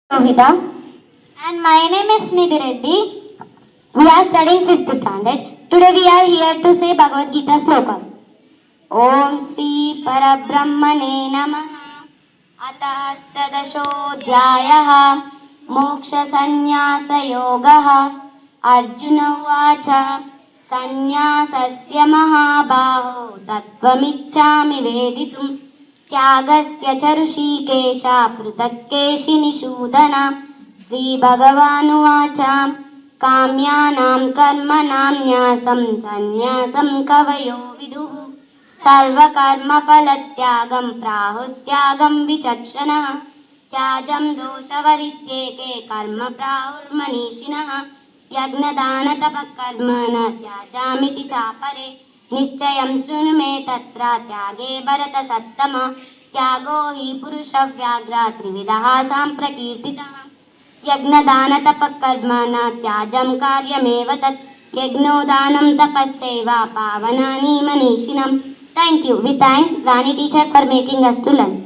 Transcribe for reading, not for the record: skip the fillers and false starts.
Rohita. And my name is Nidhi Reddy. We are studying 5th standard. Today we are here to say Bhagavad Gita slokas. Om Sri Parabrahmane Namaha. Atastadashodhyayah. Moksha Sannyasa Yogaha. Arjuna Uvacha. Sannyasasya Mahabaho. Tattvamiच्छामि वेदितुम् त्यागस्य च ऋषिकेश पृथक् केशिनिषूदन श्रीभगवानुवाच काम्यानां कर्मणां न्यासं सन्न्यासं कवयो विदुः सर्वकर्मफलत्यागं प्राहुस्त्यागं विचक्षणः त्याजं दोषवरित्येके कर्म प्राहुर्मनीषिणः यज्ञदानतपःकर्म न त्याजामिति चापरे निश्चयं शृणु मे तत्र त्यागे भरतसत्तम त्यागो हि पुरुषव्याघ्र त्रिविधः साम्प्रकीर्तितः यज्ञदानतपःकर्म न त्याजं कार्यमेव तत् यज्ञोदानं तपश्चैव पावनानि मनीषिणम्. Thank you. We thank Rani teacher for making us to learn.